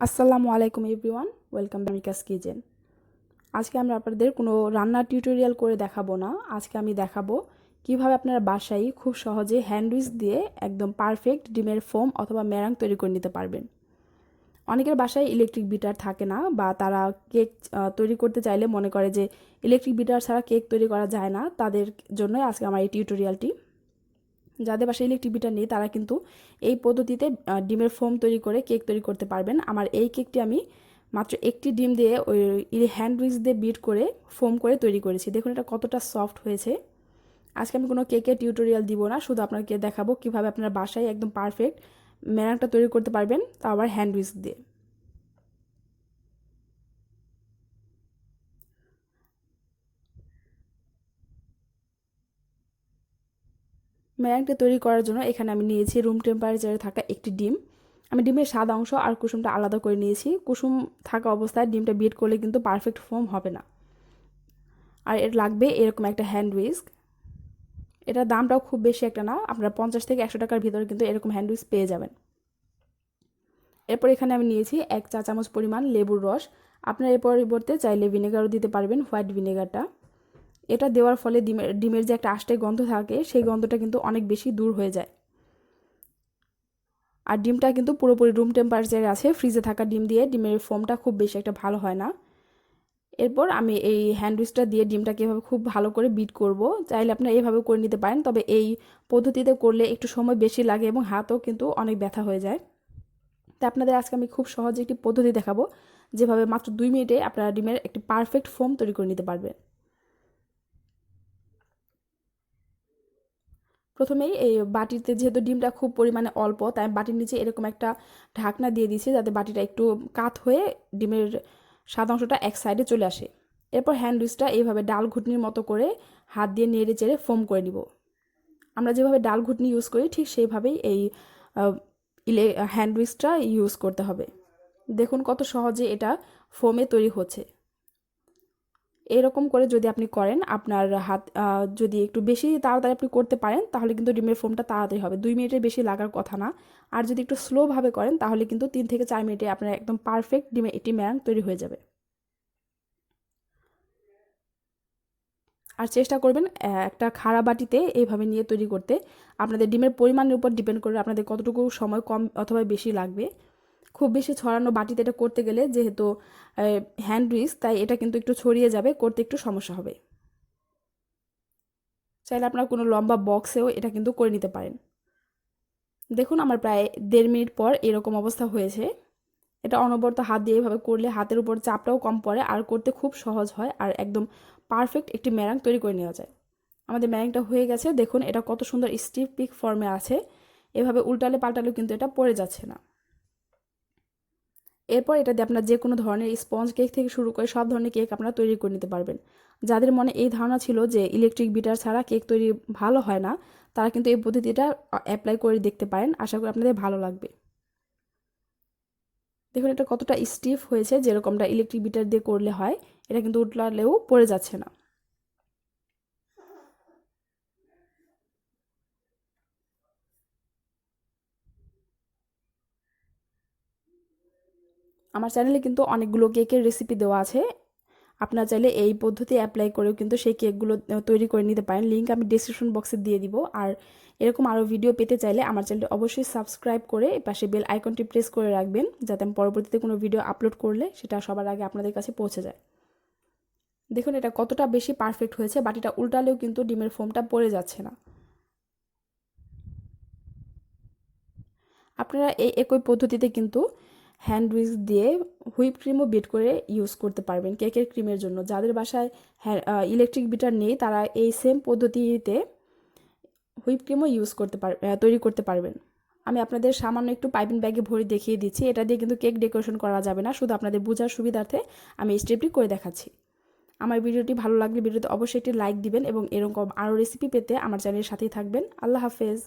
আসসালামু আলাইকুম everyone, welcome to মিকাস কিচেন। আজকে আমরা আপনাদের কোনো রান্নার টিউটোরিয়াল করে দেখাবো না। আজকে আমি দেখাবো কিভাবে আপনারা বাসায় খুব সহজে হ্যান্ডউইচ দিয়ে একদম পারফেক্ট ডিমের ফোম অথবা ম্যারাং তৈরি করে নিতে পারবেন। অনেকের বাসায় ইলেকট্রিক বিটার থাকে না, বা তারা কেক তৈরি করতে চাইলে মনে করে যে ইলেকট্রিক বিটার ছাড়া কেক তৈরি করা যায় না। তাদের জন্যই আজকে আমার এই টিউটোরিয়ালটি। যাদের বাসায় ইলেকট্রিক বিটার নেই তারা কিন্তু এই পদ্ধতিতে ডিমের ফোম তৈরি করে কেক তৈরি করতে পারবেন। আমার এই কেকটি আমি মাত্র একটি ডিম দিয়ে ওই হ্যান্ড উইক্স দিয়ে বিট করে ফোম করে তৈরি করেছি। দেখুন এটা কতটা সফট হয়েছে। আজকে আমি কোনো কেকের টিউটোরিয়াল দিব না, শুধু আপনাকে দেখাবো কিভাবে আপনার বাসায় একদম পারফেক্ট ম্যারাংটা তৈরি করতে পারবেন, তাও আবার হ্যান্ড উইক্স দিয়ে। ম্যারাংটা তৈরি করার জন্য এখানে আমি নিয়েছি রুম টেম্পারেচারে থাকা একটি ডিম। আমি ডিমের সাদা অংশ আর কুসুমটা আলাদা করে নিয়েছি। কুসুম থাকা অবস্থায় ডিমটা বিট করলে কিন্তু পারফেক্ট ফোম হবে না। আর এর লাগবে এরকম একটা হ্যান্ড উইস্ক। এটার দামটাও খুব বেশি একটা না, আপনারা 50 থেকে 100 টাকার ভিতরে কিন্তু এরকম হ্যান্ড উইস্ক পেয়ে যাবেন। এরপর এখানে আমি নিয়েছি 1 চা চামচ পরিমাণ লেবুর রস। আপনারা এর পরিবর্তে চাইলে ভিনেগারও দিতে পারবেন, হোয়াইট ভিনেগারটা। এটা দেওয়ার ফলে ডিমের যে একটা আষ্টে গন্ধ থাকে সেই গন্ধটা কিন্তু অনেক বেশি দূর হয়ে যায়। আর ডিমটা কিন্তু পুরোপুরি রুম টেম্পারেচারে আছে। ফ্রিজে থাকা ডিম দিয়ে ডিমের ফোমটা খুব বেশি একটা ভালো হয় না। এরপর আমি এই হ্যান্ড উইক্সটা দিয়ে ডিমটাকে এভাবে খুব ভালো করে বিট করব। চাইলে আপনারা এইভাবে করে নিতে পারেন, তবে এই পদ্ধতিতে করলে একটু সময় বেশি লাগে এবং হাতও কিন্তু অনেক ব্যথা হয়ে যায়। তাই আপনাদের আজকে আমি খুব সহজে একটি পদ্ধতি দেখাবো যেভাবে মাত্র 2 মিনিটে আপনারা ডিমের একটি পারফেক্ট ফোম তৈরি করে নিতে পারবেন। প্রথমেই এই বাটিতে যেহেতু ডিমটা খুব পরিমাণে অল্প, তাই বাটির নিচে এরকম একটা ঢাকনা দিয়ে দিয়েছি যাতে বাটিটা একটু কাত হয়ে ডিমের সাদা অংশটা এক সাইডে চলে আসে। এরপর হ্যান্ড উইক্সটা এইভাবে ডাল ঘুটনির মতো করে হাত দিয়ে নেড়ে চেড়ে ফোম করে নিব। আমরা যেভাবে ডাল ঘুটনি ইউজ করি ঠিক সেইভাবেই এই হ্যান্ড উইক্সটা ইউজ করতে হবে। দেখুন কত সহজে এটা ফোমে তৈরি হচ্ছে। এরকম করে যদি আপনি করেন, আপনার হাত যদি একটু বেশি তাড়াতাড়ি আপনি করতে পারেন তাহলে কিন্তু ডিমের ফোমটা তাড়াতাড়ি হবে। 2 মিনিটের বেশি লাগার কথা না। আর যদি একটু স্লোভাবে করেন তাহলে কিন্তু 3 থেকে 4 মিনিটে আপনার একদম পারফেক্ট ডিমের একটি ম্যারাং তৈরি হয়ে যাবে। আর চেষ্টা করবেন একটা খাড়া বাটিতে এইভাবে নিয়ে তৈরি করতে। আপনাদের ডিমের পরিমাণের উপর ডিপেন্ড করে আপনাদের কতটুকু সময় কম অথবা বেশি লাগবে। খুব বেশি ছড়ানো বাটিতে এটা করতে গেলে যেহেতু হ্যান্ড উইক্স, তাই এটা কিন্তু একটু ছড়িয়ে যাবে, করতে একটু সমস্যা হবে। চাইলে আপনারা কোনো লম্বা বক্সেও এটা কিন্তু করে নিতে পারেন। দেখুন আমার প্রায় 1.5 মিনিট পর এরকম অবস্থা হয়েছে। এটা অনবরত হাত দিয়ে এভাবে করলে হাতের উপর চাপটাও কম পড়ে আর করতে খুব সহজ হয়, আর একদম পারফেক্ট একটি ম্যারাং তৈরি করে নেওয়া যায়। আমাদের ম্যারাংটা হয়ে গেছে। দেখুন এটা কত সুন্দর স্টিফ পিক ফর্মে আছে। এভাবে উল্টালে পাল্টালেও কিন্তু এটা পড়ে যাচ্ছে না। এরপর এটা দিয়ে আপনার যে কোনো ধরনের স্পঞ্জ কেক থেকে শুরু করে সব ধরনের কেক আপনারা তৈরি করে নিতে পারবেন। যাদের মনে এই ধারণা ছিল যে ইলেকট্রিক বিটার ছাড়া কেক তৈরি ভালো হয় না, তারা কিন্তু এই পদ্ধতিটা অ্যাপ্লাই করে দেখতে পারেন। আশা করি আপনাদের ভালো লাগবে। দেখুন এটা কতটা স্টিফ হয়েছে, যেরকমটা ইলেকট্রিক বিটার দিয়ে করলে হয়। এটা কিন্তু উল্টালেও পড়ে যাচ্ছে না। আমার চ্যানেলে কিন্তু অনেকগুলো কেকের রেসিপি দেওয়া আছে। আপনারা চাইলে এই পদ্ধতি অ্যাপ্লাই করেও কিন্তু সেই কেকগুলো তৈরি করে নিতে পারেন। লিঙ্ক আমি ডেসক্রিপশন বক্সে দিয়ে দিব। আর এরকম আরও ভিডিও পেতে চাইলে আমার চ্যানেলটি অবশ্যই সাবস্ক্রাইব করে পাশে বেল আইকনটি প্রেস করে রাখবেন, যাতে আমি পরবর্তীতে কোনো ভিডিও আপলোড করলে সেটা সবার আগে আপনাদের কাছে পৌঁছে যায়। দেখুন এটা কতটা বেশি পারফেক্ট হয়েছে, বাটিটা উল্টালেও কিন্তু ডিমের ফোমটা পড়ে যাচ্ছে না। আপনারা এই একই পদ্ধতিতে কিন্তু হ্যান্ড উইক্স দিয়ে হুইপ ক্রিমও বিট করে ইউজ করতে পারবেন কেকের ক্রিমের জন্য। যাদের বাসায় ইলেকট্রিক বিটার নেই তারা এই সেম পদ্ধতিতে হুইপ ক্রিমও তৈরি করতে পারবেন। আমি আপনাদের সামান্য একটু পাইপিং ব্যাগে ভরে দেখিয়ে দিচ্ছি। এটা দিয়ে কিন্তু কেক ডেকোরেশন করা যাবে না, শুধু আপনাদের বোঝার সুবিধার্থে আমি এই স্টেপটি করে দেখাচ্ছি। আমার ভিডিওটি ভালো লাগলে ভিডিওতে অবশ্যই একটি লাইক দিবেন এবং এরকম আরও রেসিপি পেতে আমার চ্যানেলের সাথেই থাকবেন। আল্লাহ হাফেজ।